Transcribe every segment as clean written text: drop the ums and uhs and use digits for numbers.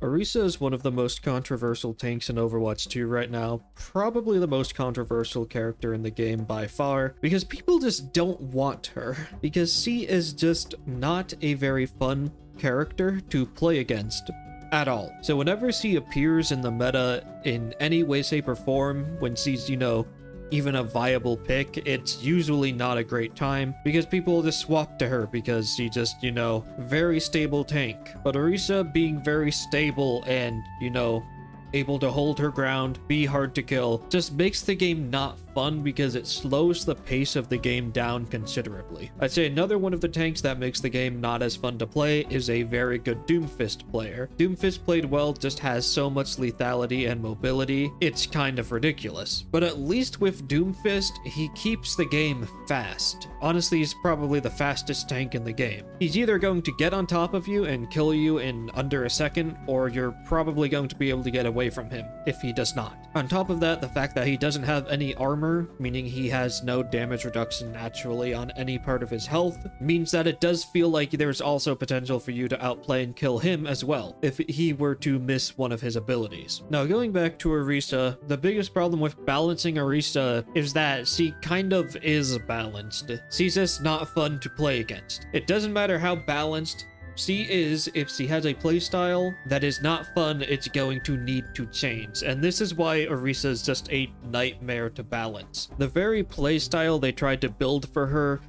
Orisa is one of the most controversial tanks in Overwatch 2 right now, probably the most controversial character in the game by far, because people just don't want her, because she is just not a very fun character to play against at all. So whenever she appears in the meta in any way, shape, or form, when she's, you know, even a viable pick, it's usually not a great time because people will just swap to her because she just, you know, very stable tank. But Orisa being very stable and, you know, able to hold her ground, be hard to kill, just makes the game not fun because it slows the pace of the game down considerably. I'd say another one of the tanks that makes the game not as fun to play is a very good Doomfist player. Doomfist played well just has so much lethality and mobility, it's kind of ridiculous. But at least with Doomfist, he keeps the game fast. Honestly, he's probably the fastest tank in the game. He's either going to get on top of you and kill you in under a second, or you're probably going to be able to get away from him if he does not. On top of that, the fact that he doesn't have any armor, meaning he has no damage reduction naturally on any part of his health, means that it does feel like there's also potential for you to outplay and kill him as well, if he were to miss one of his abilities. Now, going back to Orisa, the biggest problem with balancing Orisa is that she kind of is balanced. She's just not fun to play against. It doesn't matter how balanced she is, if she has a playstyle that is not fun, it's going to need to change. And this is why Orisa is just a nightmare to balance. The very playstyle they tried to build for her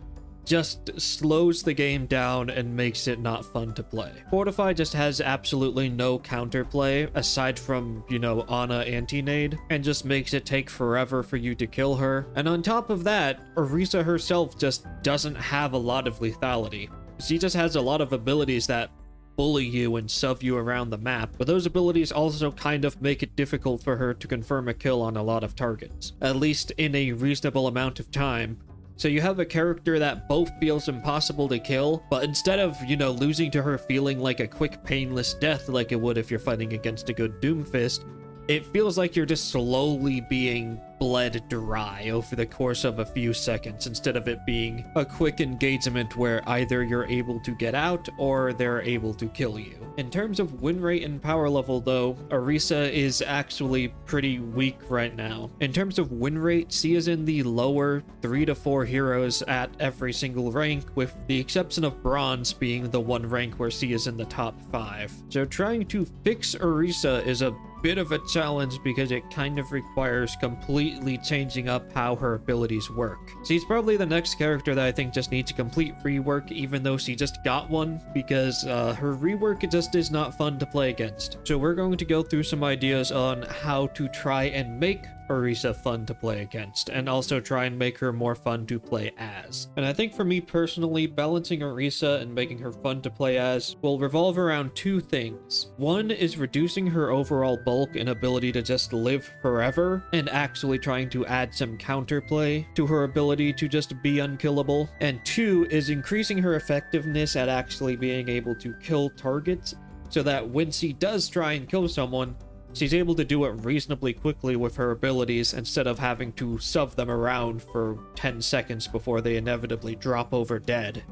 just slows the game down and makes it not fun to play. Fortify just has absolutely no counterplay aside from, you know, Ana anti-nade, and just makes it take forever for you to kill her. And on top of that, Orisa herself just doesn't have a lot of lethality. She just has a lot of abilities that bully you and shove you around the map, but those abilities also kind of make it difficult for her to confirm a kill on a lot of targets, at least in a reasonable amount of time. So you have a character that both feels impossible to kill, but instead of, you know, losing to her feeling like a quick, painless death like it would if you're fighting against a good Doomfist, it feels like you're just slowly being bled dry over the course of a few seconds instead of it being a quick engagement where either you're able to get out or they're able to kill you. In terms of win rate and power level though, Orisa is actually pretty weak right now. In terms of win rate, she is in the lower 3 to 4 heroes at every single rank, with the exception of Bronze being the one rank where she is in the top 5. So trying to fix Orisa is a bit of a challenge because it kind of requires completely changing up how her abilities work. She's probably the next character that I think just needs a complete rework, even though she just got one, because her rework just is not fun to play against. So we're going to go through some ideas on how to try and make Orisa fun to play against, and also try and make her more fun to play as. And I think for me personally, balancing Orisa and making her fun to play as will revolve around two things. One is reducing her overall bulk and ability to just live forever, and actually trying to add some counterplay to her ability to just be unkillable. And two is increasing her effectiveness at actually being able to kill targets, so that when she does try and kill someone, she's able to do it reasonably quickly with her abilities instead of having to shove them around for 10 seconds before they inevitably drop over dead.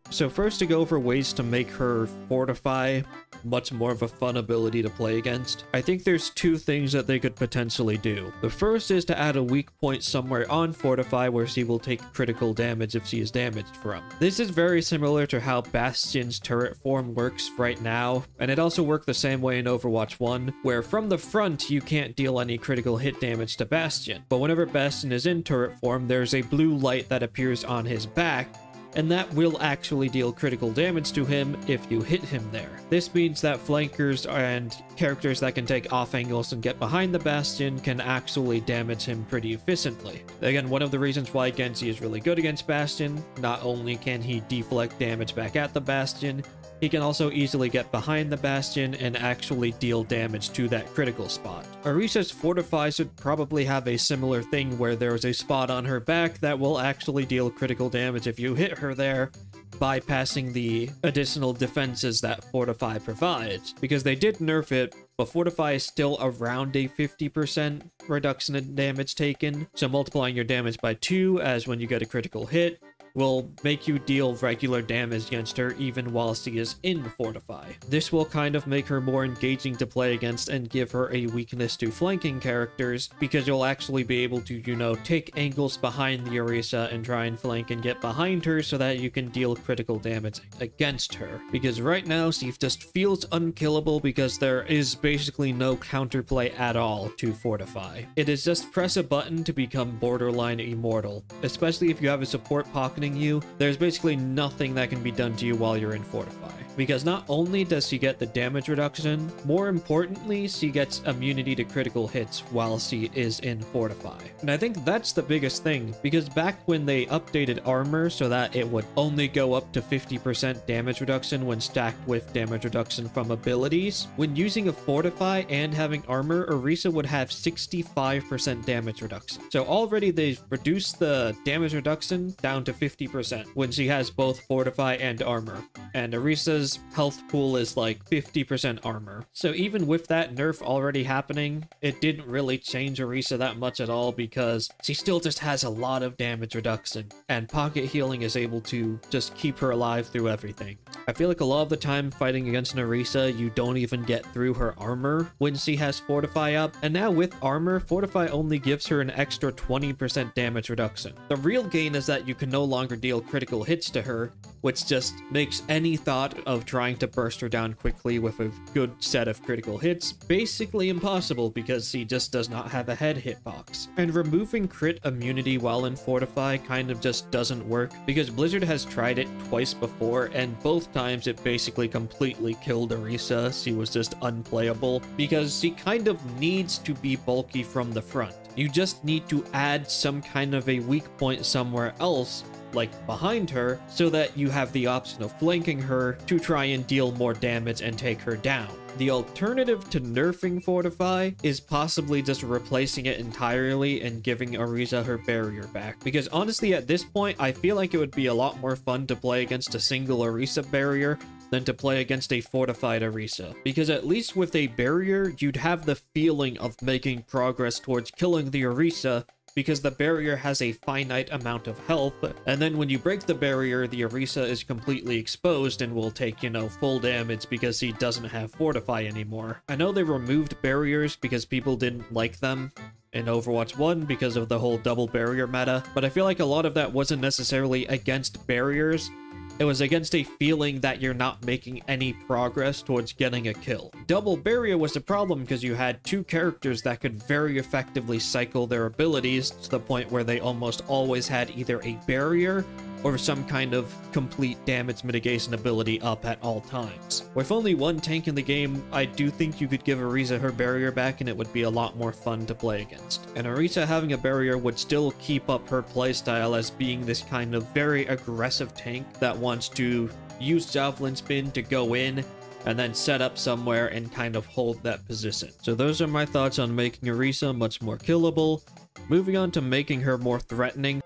So first, to go over ways to make her Fortify much more of a fun ability to play against, I think there's two things that they could potentially do. The first is to add a weak point somewhere on Fortify where she will take critical damage if she is damaged from. This is very similar to how Bastion's turret form works right now, and it also worked the same way in Overwatch 1, where from the front you can't deal any critical hit damage to Bastion, but whenever Bastion is in turret form, there's a blue light that appears on his back, and that will actually deal critical damage to him if you hit him there. This means that flankers and characters that can take off angles and get behind the Bastion can actually damage him pretty efficiently. Again, one of the reasons why Genji is really good against Bastion, not only can he deflect damage back at the Bastion, he can also easily get behind the Bastion and actually deal damage to that critical spot. Orisa's Fortify should probably have a similar thing where there's a spot on her back that will actually deal critical damage if you hit her there, bypassing the additional defenses that Fortify provides. Because they did nerf it, but Fortify is still around a 50% reduction in damage taken, so multiplying your damage by 2 as when you get a critical hit will make you deal regular damage against her even while she is in fortify. This will kind of make her more engaging to play against and give her a weakness to flanking characters, because you'll actually be able to, you know, take angles behind the Orisa and try and flank and get behind her so that you can deal critical damage against her. Because right now, she just feels unkillable because there is basically no counterplay at all to fortify. It is just press a button to become borderline immortal. Especially if you have a support pocketing you, there's basically nothing that can be done to you while you're in fortify. Because not only does she get the damage reduction, more importantly, she gets immunity to critical hits while she is in fortify. And I think that's the biggest thing, because back when they updated armor so that it would only go up to 50% damage reduction when stacked with damage reduction from abilities, when using a fortify and having armor, Orisa would have 65% damage reduction. So already they've reduced the damage reduction down to 50% when she has both fortify and armor. And Orisa's health pool is like 50% armor. So even with that nerf already happening, it didn't really change Orisa that much at all because she still just has a lot of damage reduction, and pocket healing is able to just keep her alive through everything. I feel like a lot of the time fighting against an Orisa, you don't even get through her armor when she has fortify up, and now with armor, fortify only gives her an extra 20% damage reduction. The real gain is that you can no longer deal critical hits to her, which just makes any thought of trying to burst her down quickly with a good set of critical hits basically impossible because she just does not have a head hitbox. And removing crit immunity while in fortify kind of just doesn't work because Blizzard has tried it twice before, and both times it basically completely killed Orisa. She was just unplayable because she kind of needs to be bulky from the front. You just need to add some kind of a weak point somewhere else, like behind her, so that you have the option of flanking her to try and deal more damage and take her down. The alternative to nerfing fortify is possibly just replacing it entirely and giving Orisa her barrier back. Because honestly, at this point, I feel like it would be a lot more fun to play against a single Orisa barrier than to play against a fortified Orisa. Because at least with a barrier, you'd have the feeling of making progress towards killing the Orisa, because the barrier has a finite amount of health, and then when you break the barrier, the Orisa is completely exposed and will take, you know, full damage because he doesn't have fortify anymore. I know they removed barriers because people didn't like them in Overwatch 1 because of the whole double barrier meta, but I feel like a lot of that wasn't necessarily against barriers. It was against a feeling that you're not making any progress towards getting a kill. Double barrier was a problem because you had two characters that could very effectively cycle their abilities to the point where they almost always had either a barrier or some kind of complete damage mitigation ability up at all times. With only one tank in the game, I do think you could give Orisa her barrier back and it would be a lot more fun to play against. And Orisa having a barrier would still keep up her playstyle as being this kind of very aggressive tank that wants to use Javelin Spin to go in and then set up somewhere and kind of hold that position. So those are my thoughts on making Orisa much more killable. Moving on to making her more threatening.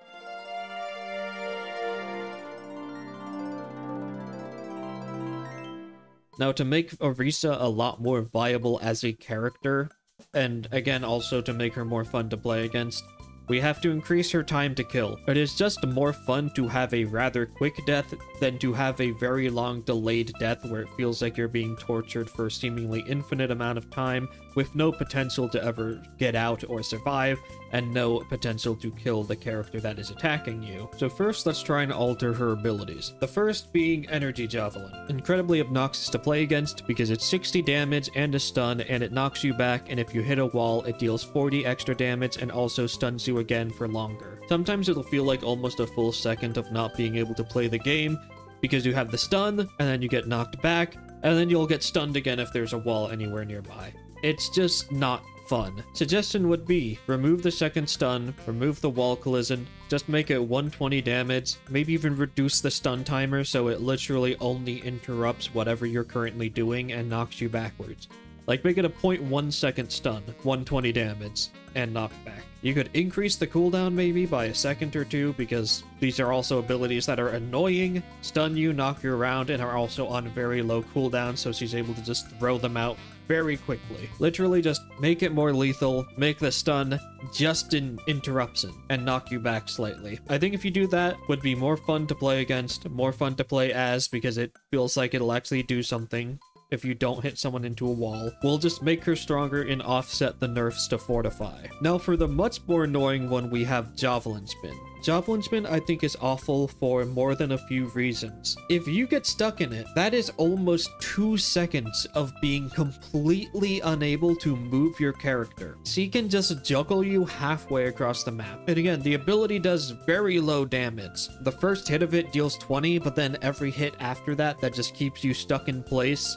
Now, to make Orisa a lot more viable as a character, and again also to make her more fun to play against, we have to increase her time to kill. It is just more fun to have a rather quick death than to have a very long delayed death where it feels like you're being tortured for a seemingly infinite amount of time with no potential to ever get out or survive, and no potential to kill the character that is attacking you. So first, let's try and alter her abilities. The first being Energy Javelin. Incredibly obnoxious to play against because it's 60 damage and a stun, and it knocks you back, and if you hit a wall, it deals 40 extra damage and also stuns you again for longer. Sometimes it'll feel like almost a full second of not being able to play the game because you have the stun, and then you get knocked back, and then you'll get stunned again if there's a wall anywhere nearby. It's just not fun. Suggestion would be remove the second stun, remove the wall collision, just make it 120 damage, maybe even reduce the stun timer so it literally only interrupts whatever you're currently doing and knocks you backwards. Like make it a 0.1 second stun, 120 damage, and knockback. You could increase the cooldown maybe by a second or two because these are also abilities that are annoying, stun you, knock you around, and are also on very low cooldown, so she's able to just throw them out very quickly. Literally just make it more lethal, make the stun just an interruption, and knock you back slightly. I think if you do that, would be more fun to play against, more fun to play as, because it feels like it'll actually do something if you don't hit someone into a wall. We'll just make her stronger and offset the nerfs to fortify. Now for the much more annoying one, we have Javelin Spin. Javelin Spin I think is awful for more than a few reasons. If you get stuck in it, that is almost 2 seconds of being completely unable to move your character. She can just juggle you halfway across the map. And again, the ability does very low damage. The first hit of it deals 20, but then every hit after that just keeps you stuck in place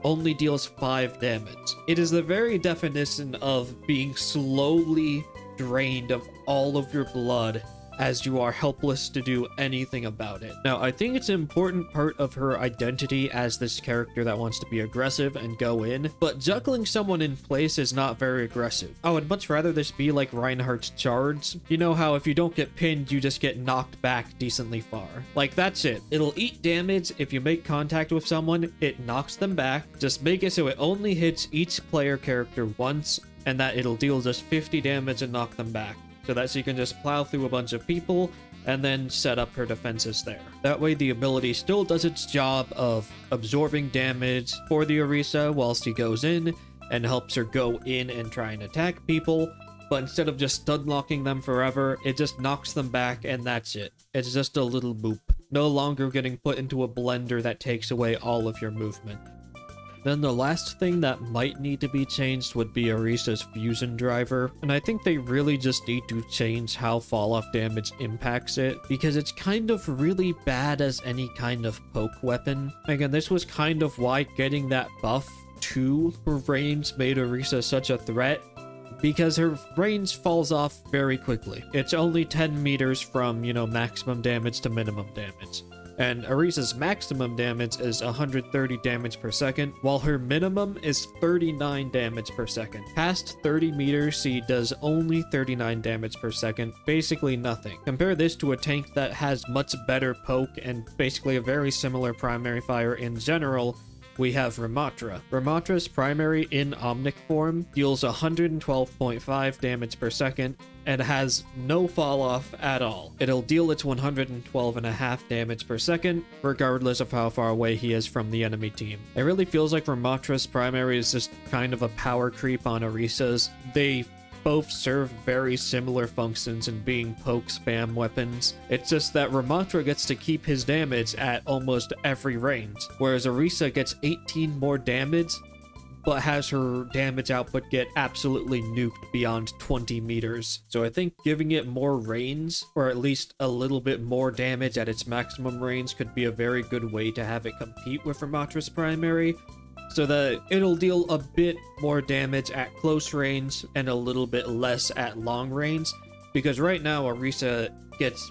only deals 5 damage. It is the very definition of being slowly drained of all of your blood as you are helpless to do anything about it. Now, I think it's an important part of her identity as this character that wants to be aggressive and go in, but juggling someone in place is not very aggressive. I would much rather this be like Reinhardt's charge. You know how if you don't get pinned, you just get knocked back decently far. Like, that's it. It'll eat damage if you make contact with someone, it knocks them back. Just make it so it only hits each player character once, and that it'll deal just 50 damage and knock them back, so that she can just plow through a bunch of people and then set up her defenses there. That way the ability still does its job of absorbing damage for the Orisa whilst he goes in and helps her go in and try and attack people, but instead of just stun locking them forever, it just knocks them back and that's it. It's just a little boop. No longer getting put into a blender that takes away all of your movement. Then the last thing that might need to be changed would be Orisa's fusion driver, and I think they really just need to change how fall-off damage impacts it, because it's kind of really bad as any kind of poke weapon. Again, this was kind of why getting that buff to her range made Orisa such a threat, because her range falls off very quickly. It's only 10 meters from, you know, maximum damage to minimum damage. And Orisa's maximum damage is 130 damage per second, while her minimum is 39 damage per second. Past 30 meters, she does only 39 damage per second, basically nothing. Compare this to a tank that has much better poke and basically a very similar primary fire in general. We have Ramatra. Ramatra's primary in Omnic form deals 112.5 damage per second and has no fall off at all. It'll deal its 112.5 damage per second, regardless of how far away he is from the enemy team. It really feels like Ramatra's primary is just kind of a power creep on Orisa's. They both serve very similar functions in being poke spam weapons. It's just that Ramatra gets to keep his damage at almost every range, whereas Orisa gets 18 more damage, but has her damage output get absolutely nuked beyond 20 meters. So I think giving it more range, or at least a little bit more damage at its maximum range, could be a very good way to have it compete with Ramatra's primary, so that it'll deal a bit more damage at close range and a little bit less at long range, because right now Orisa gets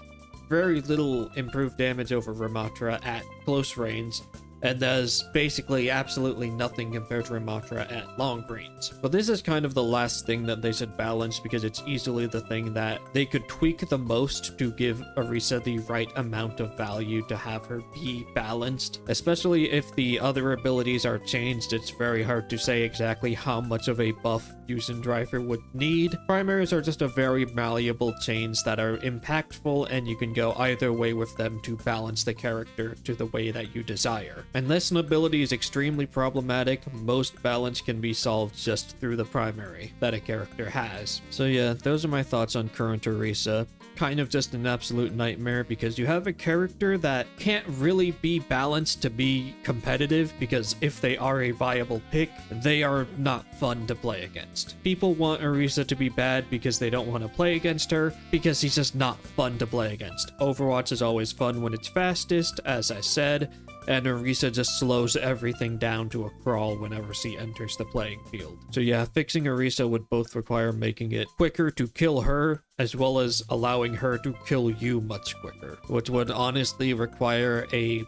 very little improved damage over Ramatra at close range, and does basically absolutely nothing compared to Ramatra at long range. But this is kind of the last thing that they should balance, because it's easily the thing that they could tweak the most to give Orisa the right amount of value to have her be balanced. Especially if the other abilities are changed, it's very hard to say exactly how much of a buff fusion driver would need. Primaries are just a very malleable chains that are impactful, and you can go either way with them to balance the character to the way that you desire. Unless an ability is extremely problematic, most balance can be solved just through the primary that a character has. So yeah, those are my thoughts on current Orisa. Kind of just an absolute nightmare, because you have a character that can't really be balanced to be competitive, because if they are a viable pick, they are not fun to play against. People want Orisa to be bad because they don't want to play against her, because she's just not fun to play against. Overwatch is always fun when it's fastest, as I said, and Orisa just slows everything down to a crawl whenever she enters the playing field. So yeah, fixing Orisa would both require making it quicker to kill her, as well as allowing her to kill you much quicker, which would honestly require a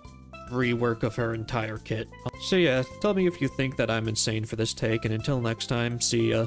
rework of her entire kit. So yeah, tell me if you think that I'm insane for this take, and until next time, see ya.